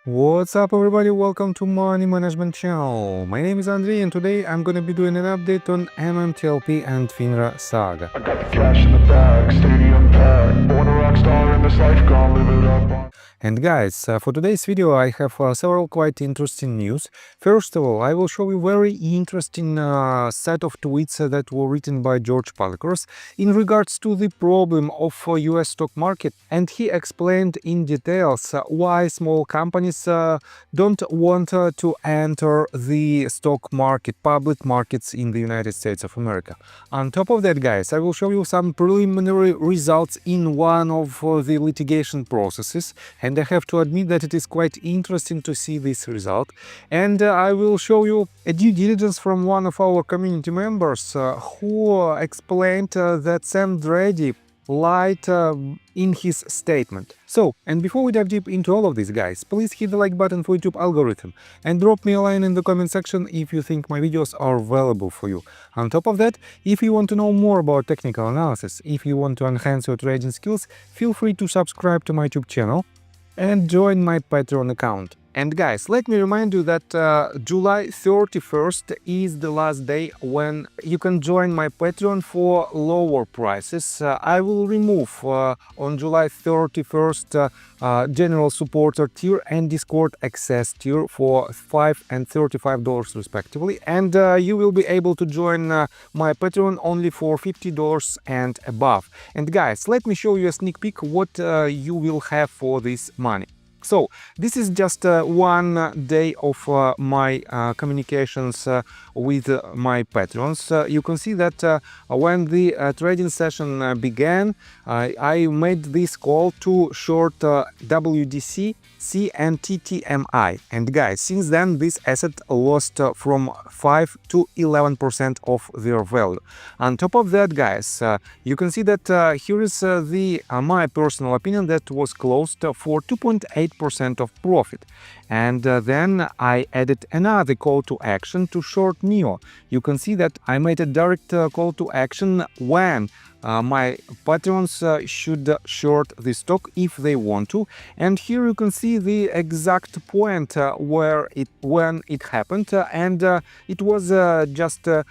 What's up everybody, welcome to Money Management channel. My name is Andrei and today I'm gonna be doing an update on MMTLP and FINRA saga. I got the cash in the bag, stadium packed. Born a rock star in this life, gonna live it up. And guys, for today's video I have several quite interesting news. First of all, I will show you very interesting set of tweets that were written by George Palikaras in regards to the problem of US stock market, and he explained in details why small companies don't want to enter the stock market, public markets in the United States of America. On top of that, guys, I will show you some preliminary results in one of the litigation processes, and I have to admit that it is quite interesting to see this result. And I will show you a due diligence from one of our community members who explained that Sam Drady lied in his statement. So, and before we dive deep into all of this, guys, please hit the like button for YouTube algorithm and drop me a line in the comment section if you think my videos are valuable for you. On top of that, if you want to know more about technical analysis, if you want to enhance your trading skills, feel free to subscribe to my YouTube channel and join my Patreon account. And guys, let me remind you that July 31st is the last day when you can join my Patreon for lower prices. I will remove on July 31st General Supporter tier and Discord Access tier for $5 and $35 respectively. And you will be able to join my Patreon only for $50 and above. And guys, let me show you a sneak peek what you will have for this money. So, this is just one day of my communications with my patrons. You can see that when the trading session began, I made this call to short WDC, C and TTMI. And guys, since then this asset lost from 5 to 11% of their value. On top of that, guys, you can see that here is my personal opinion that was closed for 2.8% of profit. And then I added another call to action to short NEO. You can see that I made a direct call to action when my patrons should short the stock if they want to, and here you can see the exact point when it happened, and it was just a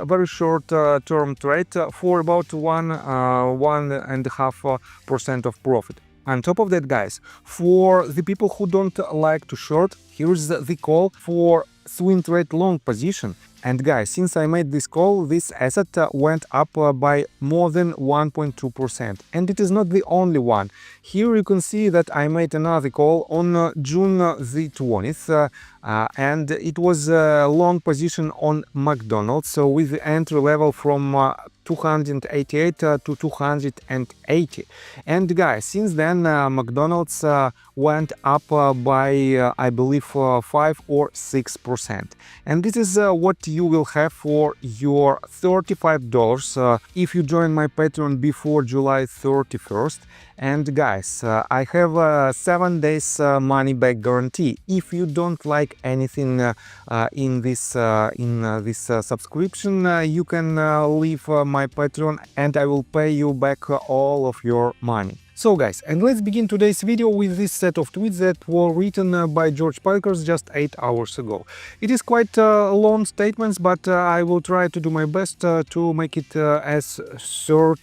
very short term trade for about 1.5% of profit. On top of that, guys, for the people who don't like to short, here's the call for swing trade long position. And guys, since I made this call, this asset went up by more than 1.2%. And it is not the only one. Here you can see that I made another call on June the 20th, and it was a long position on McDonald's, so with the entry level from 288 to 280. And guys, since then McDonald's went up by I believe 5 or 6%. And this is what you will have for your $35 if you join my Patreon before July 31st. And guys, I have 7 days money back guarantee. If you don't like anything in this subscription, you can leave my Patreon and I will pay you back all of your money. So guys, and let's begin today's video with this set of tweets that were written by George Palikaras just 8 hours ago. It is quite long statements, but I will try to do my best to make it as short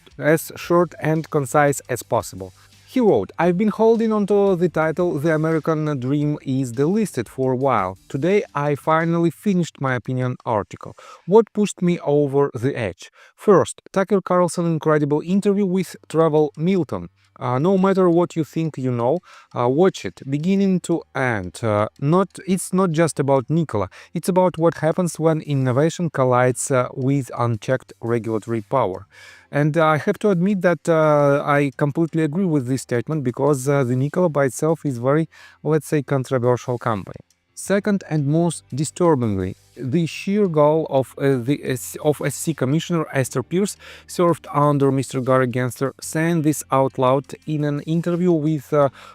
and concise as possible. He wrote, "I've been holding onto the title 'The American Dream is delisted' for a while. Today I finally finished my opinion article. What pushed me over the edge? First, Tucker Carlson's incredible interview with Traudt Milton. No matter what you think you know, watch it, beginning to end. It's not just about Nikola, it's about what happens when innovation collides with unchecked regulatory power." And I have to admit that I completely agree with this statement, because the Nikola by itself is very, let's say, controversial company. Second, and most disturbingly, the sheer gall of SEC Commissioner Esther Pierce, served under Mr. Gary Gensler, saying this out loud in an interview with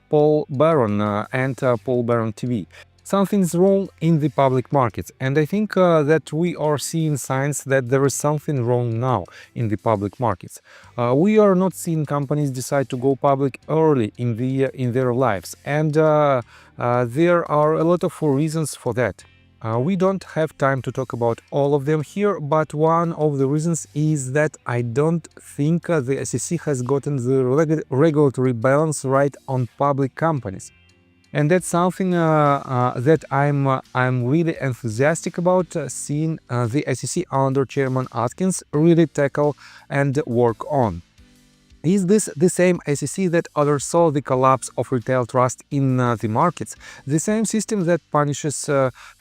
Paul Barron and Paul Barron TV. something's wrong in the public markets. And I think that we are seeing signs that there is something wrong now in the public markets. We are not seeing companies decide to go public early in their lives, and there are a lot of reasons for that. We don't have time to talk about all of them here, but one of the reasons is that I don't think the SEC has gotten the regulatory balance right on public companies. And that's something that I'm really enthusiastic about seeing the SEC under Chairman Atkins really tackle and work on. Is this the same SEC that oversaw the collapse of retail trust in the markets? The same system that punishes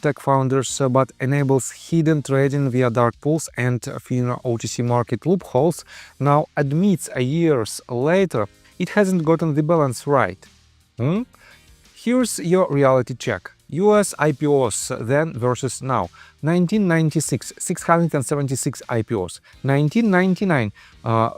tech founders but enables hidden trading via dark pools and FINRA OTC market loopholes now admits years later it hasn't gotten the balance right? Here's your reality check. US IPOs then versus now. 1996, 676 IPOs. 1999,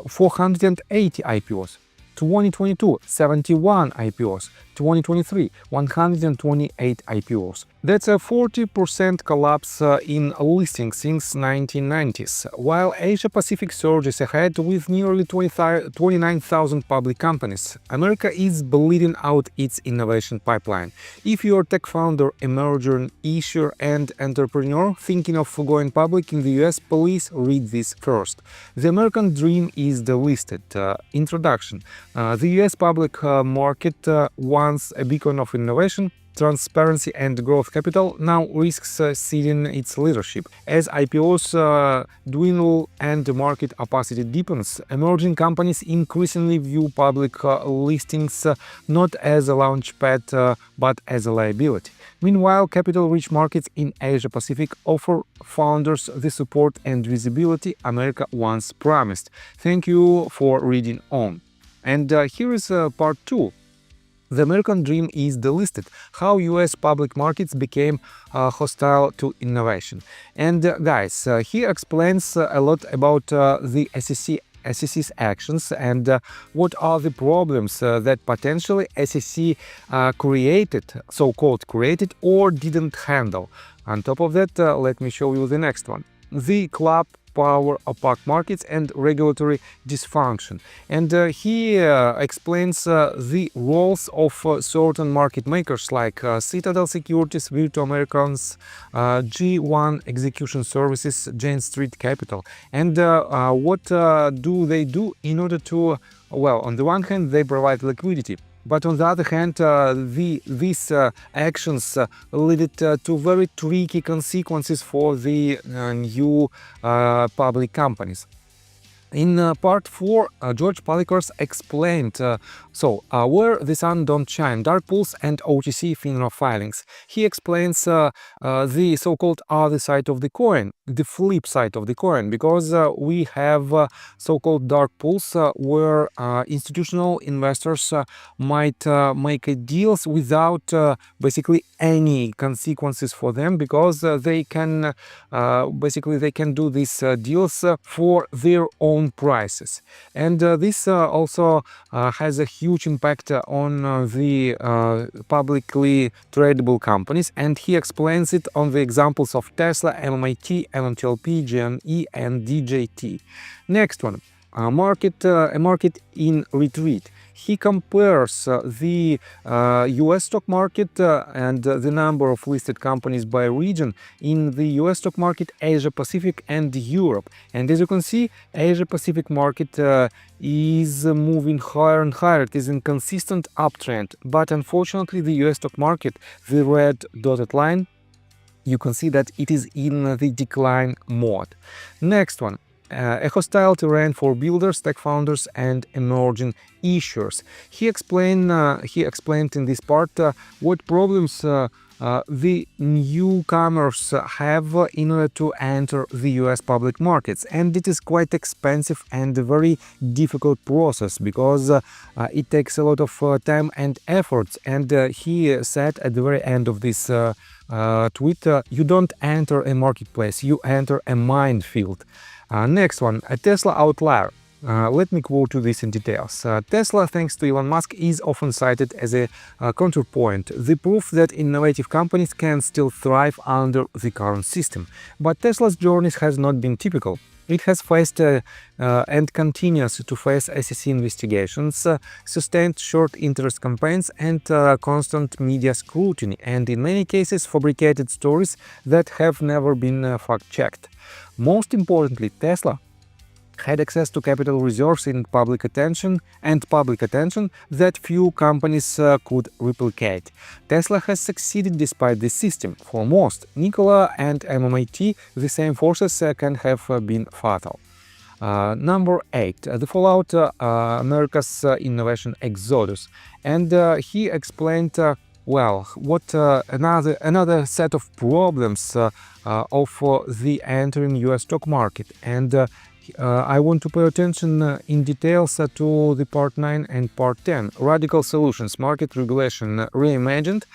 480 IPOs. 2022, 71 IPOs. 2023, 128 IPOs. That's a 40% collapse in listings since 1990s, while Asia-Pacific surges ahead with nearly 29,000 public companies. America is bleeding out its innovation pipeline. If you're a tech founder, emerging issuer and entrepreneur thinking of going public in the US, please read this first. The American dream is delisted. Introduction. The US public market, once a beacon of innovation, transparency and growth capital, now risks ceding its leadership. As IPOs dwindle and the market opacity deepens, emerging companies increasingly view public listings not as a launchpad but as a liability. Meanwhile, capital-rich markets in Asia-Pacific offer founders the support and visibility America once promised. Thank you for reading on. And here is part 2. The American dream is delisted. How US public markets became hostile to innovation. And guys, he explains a lot about the SEC's actions and what are the problems that potentially SEC created, so-called created, or didn't handle. On top of that, let me show you the next one. The club power opaque markets and regulatory dysfunction. And he explains the roles of certain market makers like Citadel Securities, Virtu Americans, G1 Execution Services, Jane Street Capital. And what do they do in order to, well, on the one hand, they provide liquidity. But on the other hand, these actions led to very tricky consequences for the new public companies. In part 4, George Palikaras explained where the sun don't shine, dark pools and OTC FINRA filings. He explains the so-called other side of the coin, the flip side of the coin, because we have so-called dark pools where institutional investors might make deals without basically any consequences for them, because they can they can do these deals for their own prices. And this also has a huge impact on the publicly tradable companies, and he explains it on the examples of Tesla, MMAT, MMTLP, GNE and DJT. Next one, a market in retreat. He compares the US stock market and the number of listed companies by region in the US stock market, Asia Pacific and Europe. And as you can see, Asia Pacific market is moving higher and higher. It is in consistent uptrend. But unfortunately, the US stock market, the red dotted line, you can see that it is in the decline mode. Next one. A hostile terrain for builders, tech founders and emerging issuers. He explained in this part what problems the newcomers have in order to enter the US public markets, and it is quite expensive and a very difficult process because it takes a lot of time and efforts. And he said at the very end of this tweet, you don't enter a marketplace, you enter a minefield. Next one, a Tesla outlier. Let me quote you this in details. Tesla, thanks to Elon Musk, is often cited as a counterpoint, the proof that innovative companies can still thrive under the current system. But Tesla's journey has not been typical. It has faced and continues to face SEC investigations, sustained short interest campaigns, and constant media scrutiny, and in many cases fabricated stories that have never been fact-checked. Most importantly, Tesla had access to capital reserves in public attention that few companies could replicate. Tesla has succeeded despite this system. For most, Nikola and MMAT, the same forces can have been fatal. Number 8. The fallout America's innovation exodus. And he explained what another set of problems of the entering US stock market. And I want to pay attention in details to the Part 9 and Part 10. Radical solutions, market regulation reimagined.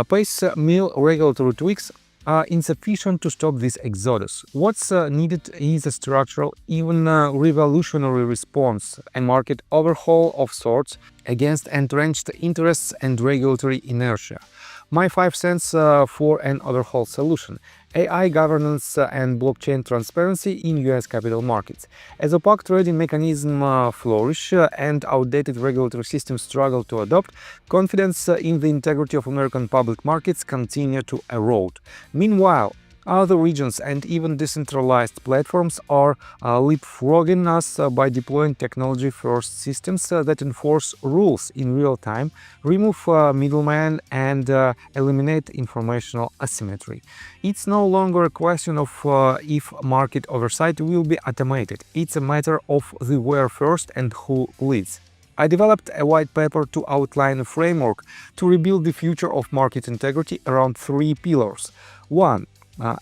Piecemeal regulatory tweaks are insufficient to stop this exodus. What's needed is a structural, even revolutionary response, a market overhaul of sorts against entrenched interests and regulatory inertia. My 5 cents for an overhaul solution: AI governance and blockchain transparency in US capital markets. As opaque trading mechanisms flourish and outdated regulatory systems struggle to adopt, confidence in the integrity of American public markets continue to erode. Meanwhile, other regions and even decentralized platforms are leapfrogging us by deploying technology-first systems that enforce rules in real time, remove middlemen, and eliminate informational asymmetry. It's no longer a question of if market oversight will be automated. It's a matter of the where first and who leads. I developed a white paper to outline a framework to rebuild the future of market integrity around 3 pillars. 1.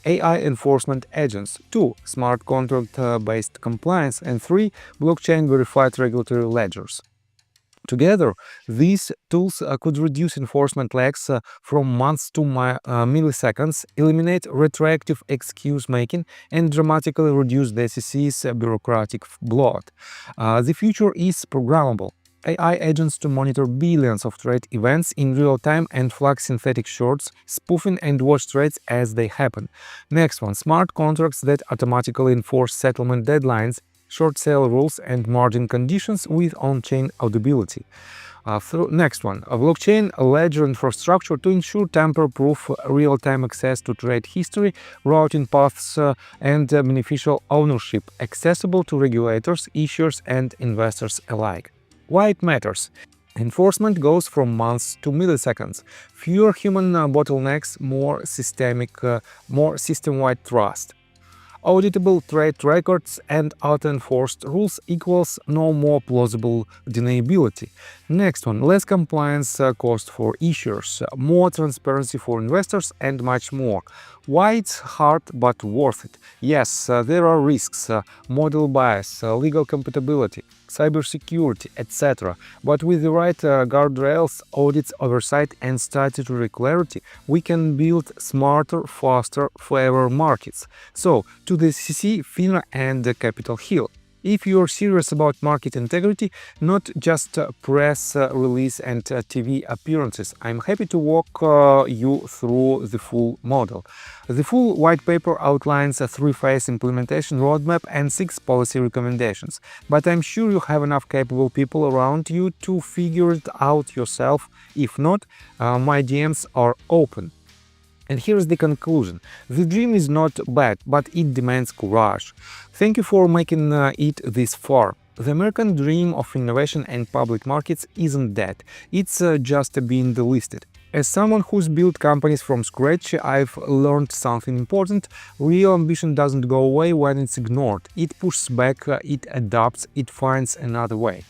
AI enforcement agents, 2. Smart contract-based compliance, and 3. Blockchain-verified regulatory ledgers. Together, these tools could reduce enforcement lags from months to milliseconds, eliminate retroactive excuse-making, and dramatically reduce the SEC's bureaucratic bloat. The future is programmable. AI agents to monitor billions of trade events in real time and flag synthetic shorts, spoofing and watch trades as they happen. Next one, smart contracts that automatically enforce settlement deadlines, short sale rules, and margin conditions with on-chain auditability. Next one, a blockchain ledger infrastructure to ensure tamper-proof real-time access to trade history, routing paths, and beneficial ownership, accessible to regulators, issuers, and investors alike. Why it matters? Enforcement goes from months to milliseconds. Fewer human bottlenecks, more system-wide trust. Auditable trade records and auto-enforced rules equals no more plausible deniability. Next one, less compliance cost for issuers, more transparency for investors, and much more. Why it's hard but worth it? Yes, there are risks, model bias, legal compatibility, cybersecurity, etc. But with the right guardrails, audits, oversight, and statutory clarity, we can build smarter, faster, fairer markets. So, to the SEC, FINRA, and Capitol Hill. If you're serious about market integrity, not just press release and TV appearances, I'm happy to walk you through the full model. The full white paper outlines a 3-phase implementation roadmap and 6 policy recommendations, but I'm sure you have enough capable people around you to figure it out yourself. If not, my DMs are open. And here's the conclusion. The dream is not bad, but it demands courage. Thank you for making it this far. The American dream of innovation and public markets isn't dead. It's just being delisted. As someone who's built companies from scratch, I've learned something important. Real ambition doesn't go away when it's ignored. It pushes back, it adapts, it finds another way.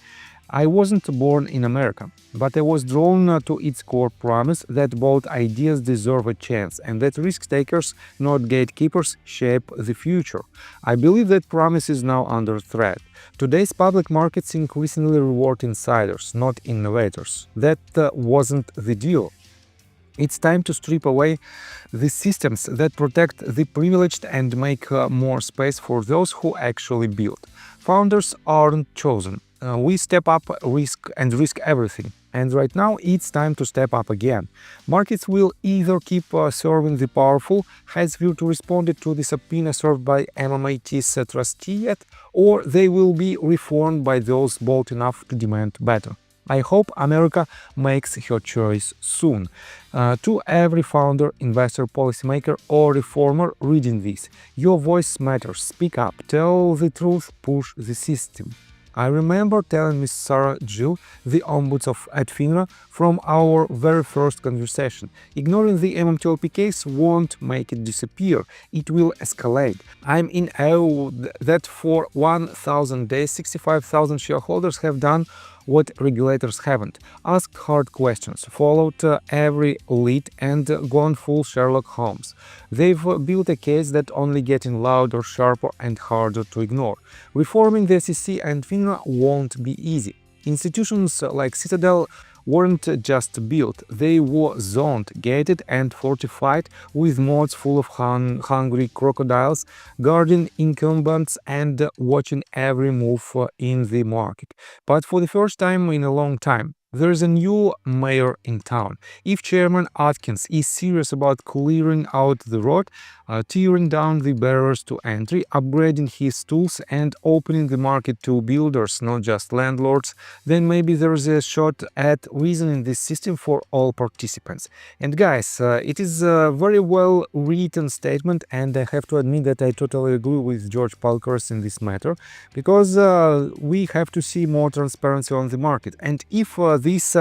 I wasn't born in America, but I was drawn to its core promise that bold ideas deserve a chance and that risk-takers, not gatekeepers, shape the future. I believe that promise is now under threat. Today's public markets increasingly reward insiders, not innovators. That wasn't the deal. It's time to strip away the systems that protect the privileged and make more space for those who actually build. Founders aren't chosen. We step up, risk everything. And right now it's time to step up again. Markets will either keep serving the powerful, has Virtu responded to the subpoena served by MMAT's trustee yet, or they will be reformed by those bold enough to demand better. I hope America makes her choice soon. To every founder, investor, policymaker, or reformer reading this, your voice matters. Speak up, tell the truth, push the system. I remember telling Miss Sarah Jill, the ombuds at FINRA, from our very first conversation. Ignoring the MMTLP case won't make it disappear. It will escalate. I'm in awe that for 1,000 days, 65,000 shareholders have done what regulators haven't: asked hard questions, followed every lead, and gone full Sherlock Holmes. They've built a case that's only getting louder, sharper, and harder to ignore. Reforming the SEC and FINRA won't be easy. Institutions like Citadel weren't just built, they were zoned, gated, and fortified with moats full of hungry crocodiles, guarding incumbents and watching every move in the market. But for the first time in a long time, there is a new mayor in town. If Chairman Atkins is serious about clearing out the road, tearing down the barriers to entry, upgrading his tools, and opening the market to builders, not just landlords, then maybe there is a shot at reasoning this system for all participants. And guys, it is a very well written statement, and I have to admit that I totally agree with George Palikaras in this matter, because we have to see more transparency on the market. And if these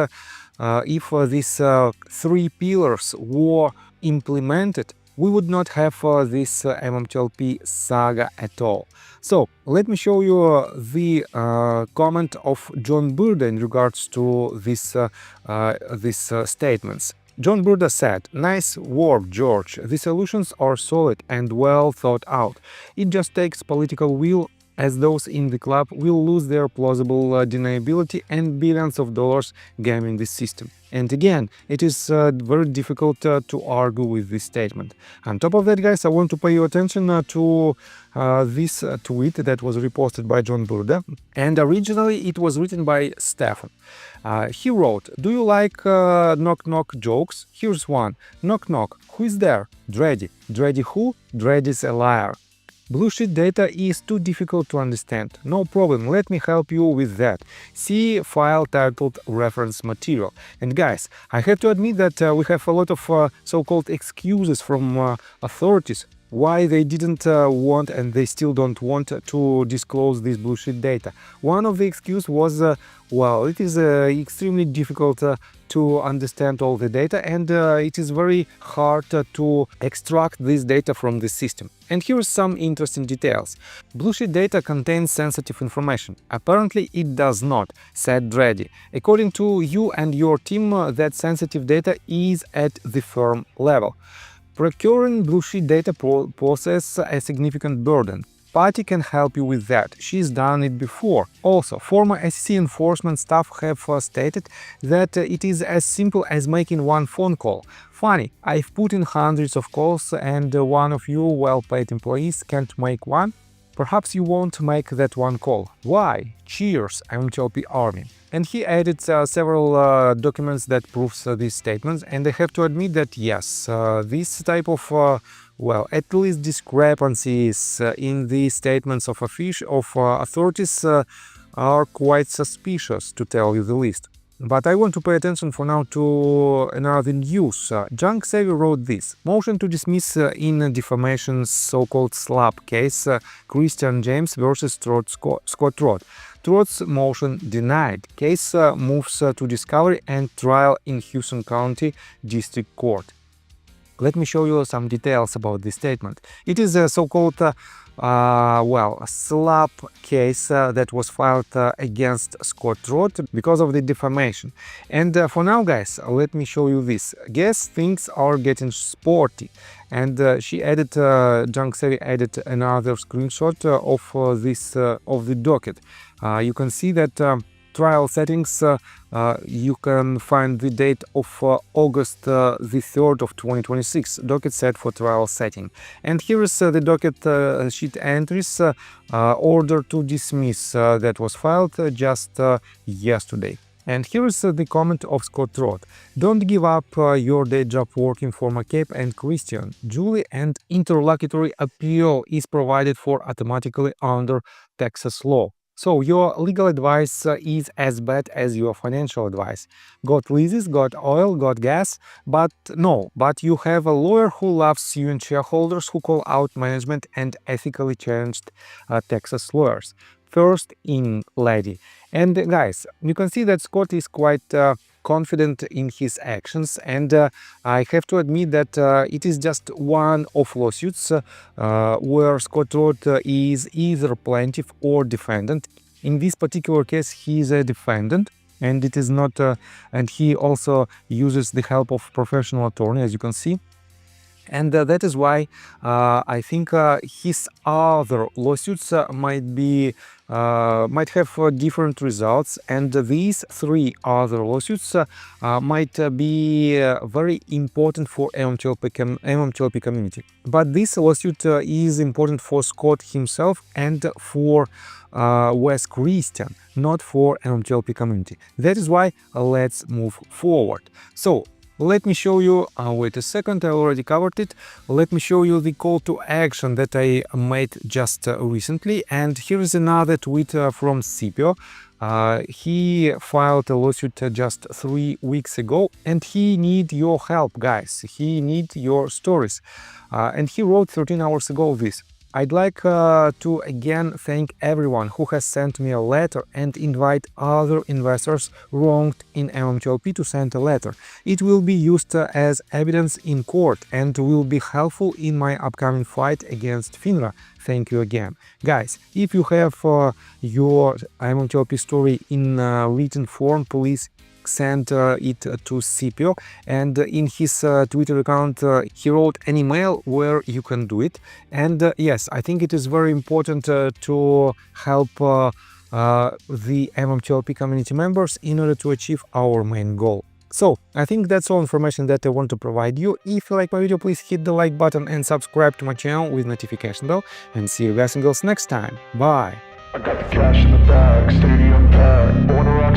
three pillars were implemented, we would not have this MMTLP saga at all. So let me show you the comment of John Burda in regards to these statements. John Burda said, "Nice work, George. The solutions are solid and well thought out. It just takes political will, as those in the club will lose their plausible deniability and billions of dollars gaming the system." And again, it is very difficult to argue with this statement. On top of that, guys, I want to pay your attention to this tweet that was reposted by John Burda. And originally it was written by Stefan. He wrote, "Do you like knock-knock jokes? Here's one. Knock knock. Who is there? Dreddy. Dreddy who? Dreddy's a liar. Bullshit data is too difficult to understand. No problem, let me help you with that. See file titled reference material." And guys, I have to admit that we have a lot of so-called excuses from authorities why they didn't want and they still don't want to disclose this bullshit data. One of the excuses was, well, it is extremely difficult to understand all the data, and it is very hard to extract this data from the system. And here are some interesting details. Bullshit data contains sensitive information. Apparently it does not, said Dreddy. According to you and your team, that sensitive data is at the firm level. Procuring bullshit data poses a significant burden. Patty can help you with that. She's done it before. Also, former SEC enforcement staff have stated that it is as simple as making one phone call. Funny, I've put in hundreds of calls and one of you well-paid employees can't make one? Perhaps you won't make that one call. Why? Cheers, MMTLP Army. And he added several documents that proves these statements, and I have to admit that yes, this type of well, at least discrepancies in the statements of authorities are quite suspicious, to tell you the least. But I want to pay attention for now to another news. Junk Savvy wrote this. Motion to dismiss in defamation so-called slap case Christian James versus Scott Traudt. Traudt's motion denied. Case moves to discovery and trial in Houston County District Court. Let me show you some details about this statement. It is a so-called slap case that was filed against Scott Traudt because of the defamation. And for now, guys, let me show you this. Guess things are getting sporty. And she added, Junk Savvy added another screenshot of the docket. You can see that trial settings, you can find the date of August the 3rd of 2026, docket set for trial setting. And here is the docket sheet entries, order to dismiss that was filed just yesterday. And here is the comment of Scott Traudt. Don't give up your day job working for McCabe and Christian. Duly and interlocutory appeal is provided for automatically under Texas law. So your legal advice is as bad as your financial advice. Got leases, got oil, got gas, but you have a lawyer who loves you and shareholders who call out management and ethically challenged Texas lawyers. First in lady. And guys, you can see that Scott is quite confident in his actions, and I have to admit that it is just one of lawsuits where Scott Traudt is either plaintiff or defendant. In this particular case, he is a defendant, and it is not, and he also uses the help of professional attorney, as you can see. And that is why I think his other lawsuits might have different results, and these three other lawsuits might be very important for MMTLP community. But this lawsuit is important for Scott himself and for Wes Christian, not for MMTLP community. That is why let's move forward. So let me show you, wait a second, I already covered it. Let me show you the call to action that I made just recently. And here is another tweet from Scipio. He filed a lawsuit just 3 weeks ago, and he need your help, guys. He need your stories. And he wrote 13 hours ago this. I'd like to again thank everyone who has sent me a letter and invite other investors wronged in MMTLP to send a letter. It will be used as evidence in court and will be helpful in my upcoming fight against FINRA. Thank you again. Guys, if you have your MMTLP story in written form, please send it to Scipio, and in his Twitter account he wrote an email where you can do it. And yes, I think it is very important to help the MMTLP community members in order to achieve our main goal. So, I think that's all information that I want to provide you. If you like my video, please hit the like button and subscribe to my channel with notification bell, and see you guys and girls next time. Bye! I got the cash in the bag, stadium packed, born a rock